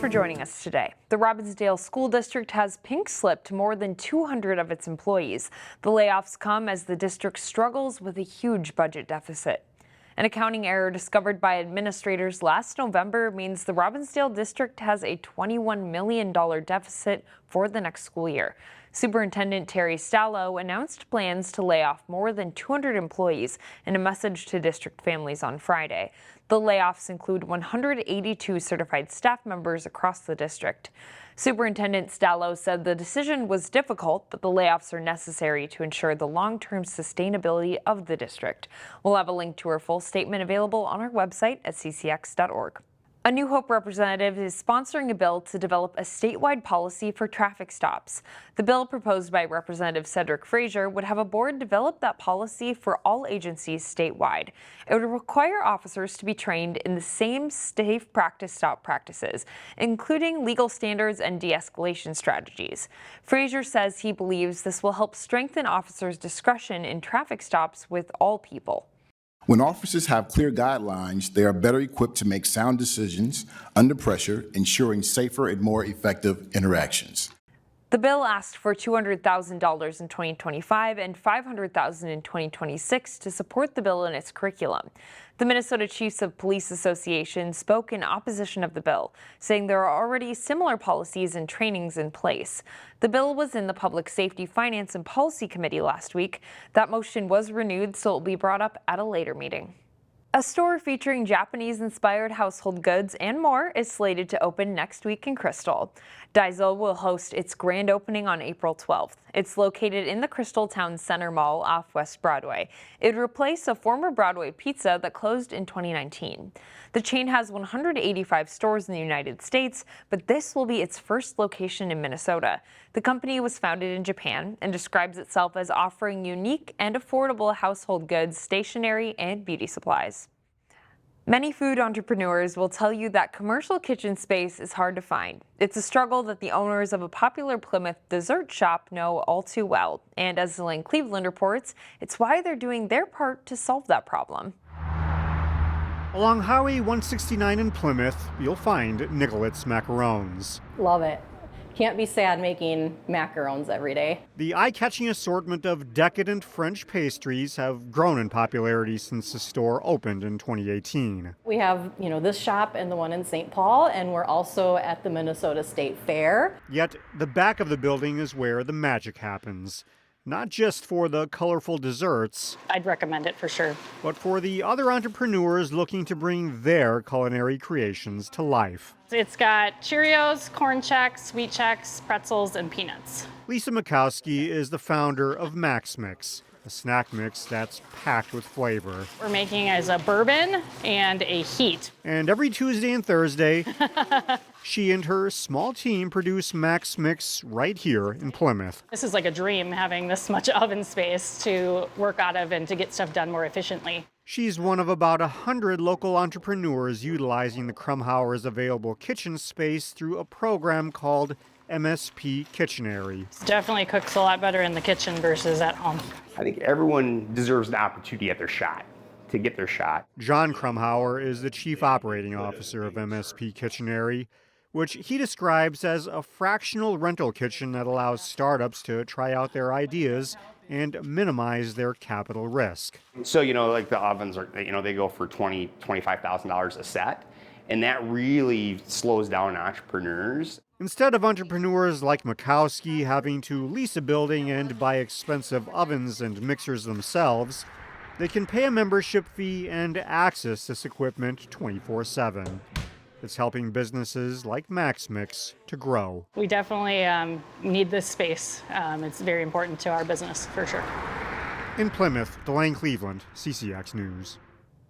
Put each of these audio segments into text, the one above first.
for joining us today. The Robbinsdale School District has pink slipped more than 200 of its employees. The layoffs come as the district struggles with a huge budget deficit. An accounting error discovered by administrators last November means the Robbinsdale district has a $21 million deficit for the next school year. Superintendent Terry Stallo announced plans to lay off more than 200 employees in a message to district families on Friday. The layoffs include 182 certified staff members across the district. Superintendent Stallo said the decision was difficult, but the layoffs are necessary to ensure the long-term sustainability of the district. We'll have a link to her full statement available on our website at ccx.org. A New Hope representative is sponsoring a bill to develop a statewide policy for traffic stops. The bill proposed by Representative Cedric Frazier would have a board develop that policy for all agencies statewide. It would require officers to be trained in the same safe stop practices, including legal standards and de-escalation strategies. Frazier says he believes this will help strengthen officers' discretion in traffic stops with all people. When officers have clear guidelines, they are better equipped to make sound decisions under pressure, ensuring safer and more effective interactions. The bill asked for $200,000 in 2025 and $500,000 in 2026 to support the bill in its curriculum. The Minnesota Chiefs of Police Association spoke in opposition of the bill, saying there are already similar policies and trainings in place. The bill was in the Public Safety, Finance, and Policy Committee last week. That motion was renewed, so it will be brought up at a later meeting. A store featuring Japanese-inspired household goods and more is slated to open next week in Crystal. Daiso will host its grand opening on April 12th. It's located in the Crystal Town Center Mall off West Broadway. It would replace a former Broadway Pizza that closed in 2019. The chain has 185 stores in the United States, but this will be its first location in Minnesota. The company was founded in Japan and describes itself as offering unique and affordable household goods, stationery, and beauty supplies. Many food entrepreneurs will tell you that commercial kitchen space is hard to find. It's a struggle that the owners of a popular Plymouth dessert shop know all too well. And as Elaine Cleveland reports, it's why they're doing their part to solve that problem. Along Highway 169 in Plymouth, you'll find Nicolette's Macarons. Love it. Can't be sad making macarons every day. The eye-catching assortment of decadent French pastries have grown in popularity since the store opened in 2018. We have, this shop and the one in St. Paul, and we're also at the Minnesota State Fair. Yet the back of the building is where the magic happens. Not just for the colorful desserts. I'd recommend it for sure. But for the other entrepreneurs looking to bring their culinary creations to life. It's got Cheerios, corn Chex, sweet Chex, pretzels, and peanuts. Lisa Mikowski is the founder of Max Mix, a snack mix that's packed with flavor. We're making as a bourbon and a heat. And every Tuesday and Thursday, she and her small team produce Max Mix right here in Plymouth. This is like a dream, having this much oven space to work out of and to get stuff done more efficiently. She's one of about 100 local entrepreneurs utilizing the Krumhauer's available kitchen space through a program called MSP Kitchenery. It definitely cooks a lot better in the kitchen versus at home. I think everyone deserves an opportunity at their shot, to get their shot. John Krumhauer is the chief operating officer of MSP Kitchenery, which he describes as a fractional rental kitchen that allows startups to try out their ideas and minimize their capital risk. So, like the ovens are, they go for $20,000, $25,000 a set, and that really slows down entrepreneurs. Instead of entrepreneurs like Mikowski having to lease a building and buy expensive ovens and mixers themselves, they can pay a membership fee and access this equipment 24/7. It's helping businesses like Max Mix to grow. We definitely need this space. It's very important to our business, for sure. In Plymouth, Elaine Cleveland, CCX News.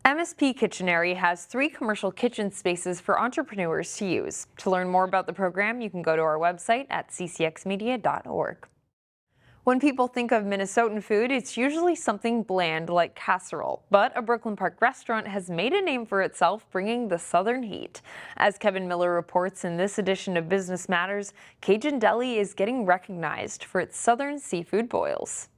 MSP Kitchenery has 3 commercial kitchen spaces for entrepreneurs to use. To learn more about the program, you can go to our website at ccxmedia.org. When people think of Minnesotan food, it's usually something bland like casserole. But a Brooklyn Park restaurant has made a name for itself, bringing the Southern heat. As Kevin Miller reports in this edition of Business Matters, Cajun Deli is getting recognized for its Southern seafood boils.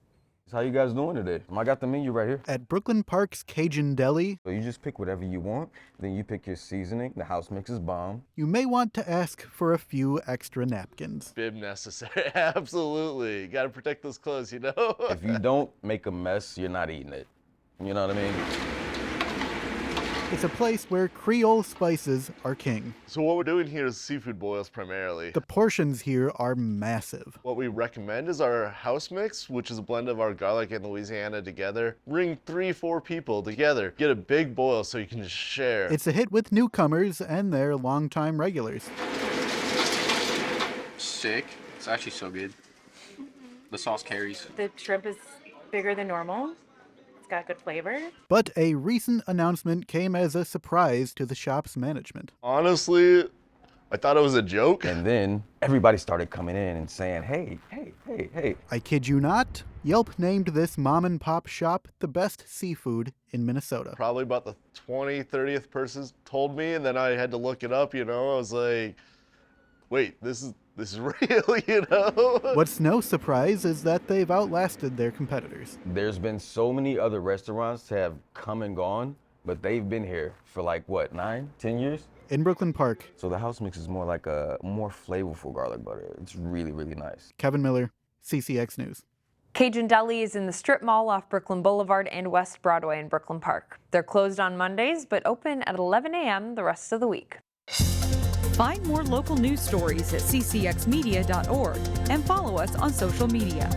How you guys doing today? I got the menu right here. At Brooklyn Park's Cajun Deli, So you just pick whatever you want, then you pick your seasoning. The house mix is bomb. you may want to ask for a few extra napkins. Bib necessary, absolutely. Got to protect those clothes, you know? If you don't make a mess, you're not eating it. You know what I mean? It's a place where Creole spices are king. So what we're doing here is seafood boils primarily. The portions here are massive. What we recommend is our house mix, which is a blend of our garlic and Louisiana together. Bring 3-4 people together. Get a big boil so you can just share. It's a hit with newcomers and their longtime regulars. Sick. It's actually so good. The sauce carries. The shrimp is bigger than normal. It's got good flavor. But a recent announcement came as a surprise to the shop's management. Honestly, I thought it was a joke. And then everybody started coming in and saying, hey. I kid you not, Yelp named this mom and pop shop the best seafood in Minnesota. Probably about the 30th person told me, and then I had to look it up, you know? I was like, wait, this is real, you know? What's no surprise is that they've outlasted their competitors. There's been so many other restaurants that have come and gone, but they've been here for like, what, 9, 10 years? In Brooklyn Park, So the house mix is more like a more flavorful garlic butter. It's really, really nice. Kevin Miller, CCX News. Cajun Deli is in the strip mall off Brooklyn Boulevard and West Broadway in Brooklyn Park. They're closed on Mondays, but open at 11 a.m. the rest of the week. Find more local news stories at ccxmedia.org and follow us on social media.